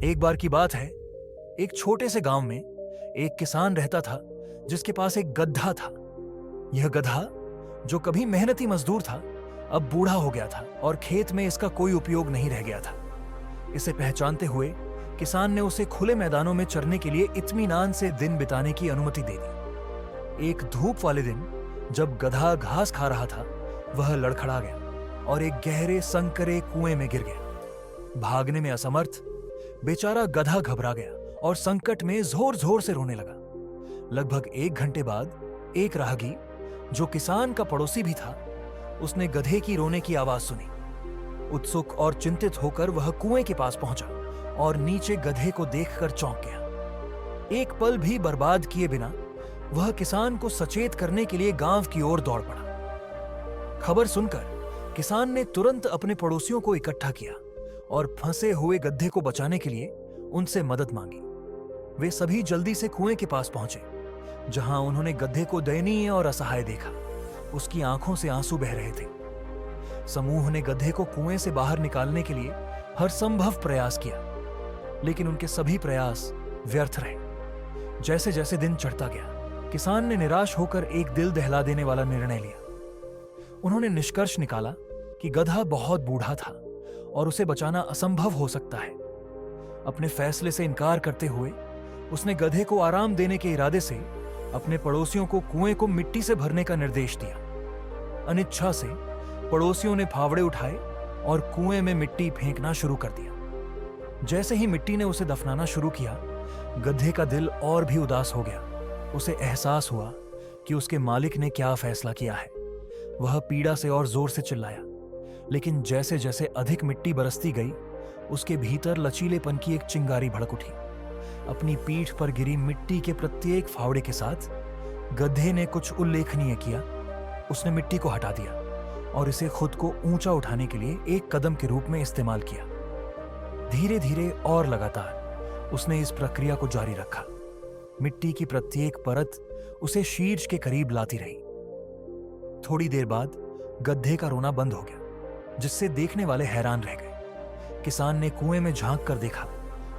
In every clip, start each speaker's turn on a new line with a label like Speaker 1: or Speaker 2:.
Speaker 1: एक बार की बात है, एक छोटे से गांव में एक किसान रहता था जिसके पास एक गधा था। यह गधा, जो कभी मेहनती मजदूर था, अब बूढ़ा हो गया था और खेत में इसका कोई उपयोग नहीं रह गया था। इसे पहचानते हुए किसान ने उसे खुले मैदानों में चरने के लिए इत्मीनान से दिन बिताने की अनुमति दे दी। एक धूप वाले दिन जब गधा घास खा रहा था, वह लड़खड़ा गया और एक गहरे संकरे कुएं में गिर गया। भागने में असमर्थ बेचारा गधा घबरा गया और संकट में जोर जोर से रोने लगा। लगभग 1 घंटे बाद एक राहगीर, जो किसान का पड़ोसी भी था, उसने गधे की रोने की आवाज सुनी। उत्सुक और चिंतित होकर वह कुएं के पास पहुंचा और नीचे गधे को देखकर चौंक गया। एक पल भी बर्बाद किए बिना वह किसान को सचेत करने के लिए गांव की ओर दौड़ पड़ा। खबर सुनकर किसान ने तुरंत अपने पड़ोसियों को इकट्ठा किया और फंसे हुए गधे को बचाने के लिए उनसे मदद मांगी। वे सभी जल्दी से कुएं के पास पहुंचे, जहां उन्होंने गधे को दयनीय और असहाय देखा। उसकी आंखों से आंसू बह रहे थे। समूह ने गधे को कुएं से बाहर निकालने के लिए हर संभव प्रयास किया, लेकिन उनके सभी प्रयास व्यर्थ रहे। जैसे जैसे दिन चढ़ता गया, किसान ने निराश होकर एक दिल दहला देने वाला निर्णय लिया। उन्होंने निष्कर्ष निकाला कि गधा बहुत बूढ़ा था और उसे बचाना असंभव हो सकता है। अपने फैसले से इनकार करते हुए उसने गधे को आराम देने के इरादे से अपने पड़ोसियों को कुएं को मिट्टी से भरने का निर्देश दिया। अनिच्छा से पड़ोसियों ने फावड़े उठाए और कुएं में मिट्टी फेंकना शुरू कर दिया। जैसे ही मिट्टी ने उसे दफनाना शुरू किया, गधे का दिल और भी उदास हो गया। उसे एहसास हुआ कि उसके मालिक ने क्या फैसला किया है। वह पीड़ा से और जोर से चिल्लाया, लेकिन जैसे जैसे अधिक मिट्टी बरसती गई, उसके भीतर लचीलेपन की एक चिंगारी भड़क उठी। अपनी पीठ पर गिरी मिट्टी के प्रत्येक फावड़े के साथ गधे ने कुछ उल्लेखनीय किया। उसने मिट्टी को हटा दिया और इसे खुद को ऊंचा उठाने के लिए एक कदम के रूप में इस्तेमाल किया। धीरे धीरे और लगातार उसने इस प्रक्रिया को जारी रखा। मिट्टी की प्रत्येक परत उसे शीर्ष के करीब लाती रही। थोड़ी देर बाद गधे का रोना बंद हो गया, जिससे देखने वाले हैरान रह गए। किसान ने कुएं में झांक कर देखा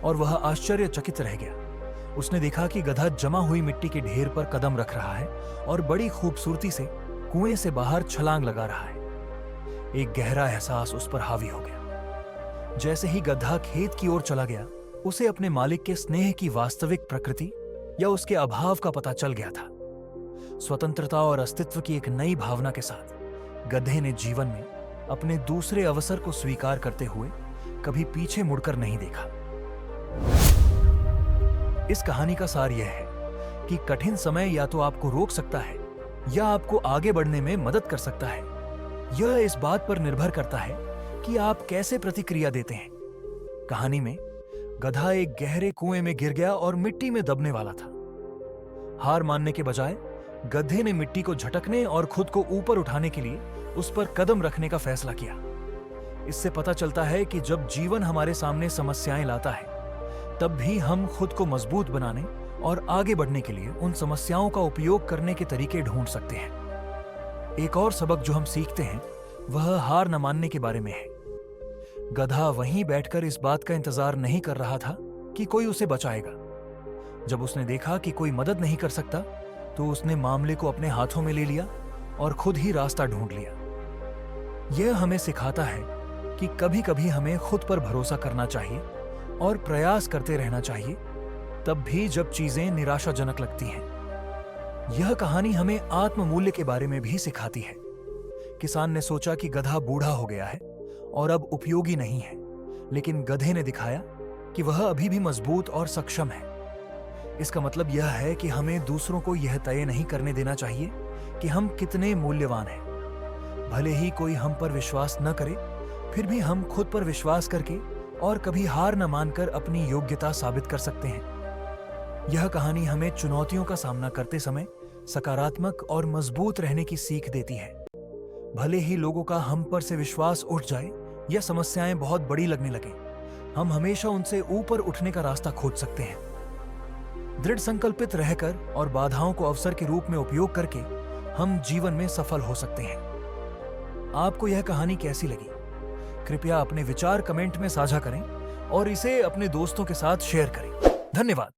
Speaker 1: और वह आश्चर्यचकित रह गया। उसने देखा कि गधा जमा हुई मिट्टी के ढेर पर कदम रख रहा है और बड़ी खूबसूरती से कुएं से बाहर छलांग लगा रहा है। एक गहरा एहसास उस पर हावी हो गया। जैसे ही गधा खेत की ओर चला गया, उसे अपने मालिक के स्नेह की वास्तविक प्रकृति या उसके अभाव का पता चल गया था। स्वतंत्रता और अस्तित्व की एक नई भावना के साथ गधे ने जीवन में अपने दूसरे अवसर को स्वीकार करते हुए कभी पीछे मुड़कर नहीं देखा। इस कहानी का सार यह है कि कठिन समय या तो आपको रोक सकता है या आपको आगे बढ़ने में मदद कर सकता है। यह इस बात पर निर्भर करता है कि आप कैसे प्रतिक्रिया देते हैं। कहानी में गधा एक गहरे कुएं में गिर गया और मिट्टी में दबने वाला था। हार मानने के बजाय गधे ने मिट्टी को झटकने और खुद को ऊपर उठाने के लिए उस पर कदम रखने का फैसला किया। इससे पता चलता है कि जब जीवन हमारे सामने समस्याएं लाता है, तब भी हम खुद को मजबूत बनाने और आगे बढ़ने के लिए उन समस्याओं का उपयोग करने के तरीके ढूंढ सकते हैं। एक और सबक जो हम सीखते हैं, वह हार न मानने के बारे में है। गधा वहीं बैठकर इस बात का इंतजार नहीं कर रहा था कि कोई उसे बचाएगा। जब उसने देखा कि कोई मदद नहीं कर सकता, तो उसने मामले को अपने हाथों में ले लिया और खुद ही रास्ता ढूंढ लिया। यह हमें सिखाता है कि कभी कभी हमें खुद पर भरोसा करना चाहिए और प्रयास करते रहना चाहिए, तब भी जब चीजें निराशाजनक लगती हैं। यह कहानी हमें आत्ममूल्य के बारे में भी सिखाती है। किसान ने सोचा कि गधा बूढ़ा हो गया है और अब उपयोगी नहीं है, लेकिन गधे ने दिखाया कि वह अभी भी मजबूत और सक्षम है। इसका मतलब यह है कि हमें दूसरों को यह तय नहीं करने देना चाहिए कि हम कितने मूल्यवान हैं। भले ही कोई हम पर विश्वास न करे, फिर भी हम खुद पर विश्वास करके और कभी हार न मानकर अपनी योग्यता साबित कर सकते हैं। यह कहानी हमें चुनौतियों का सामना करते समय सकारात्मक और मजबूत रहने की सीख देती है। भले ही लोगों का हम पर से विश्वास उठ जाए या समस्याएं बहुत बड़ी लगने लगे, हम हमेशा उनसे ऊपर उठने का रास्ता खोज सकते हैं। दृढ़ संकल्पित रहकर और बाधाओं को अवसर के रूप में उपयोग करके हम जीवन में सफल हो सकते हैं। आपको यह कहानी कैसी लगी? कृपया अपने विचार कमेंट में साझा करें और इसे अपने दोस्तों के साथ शेयर करें। धन्यवाद।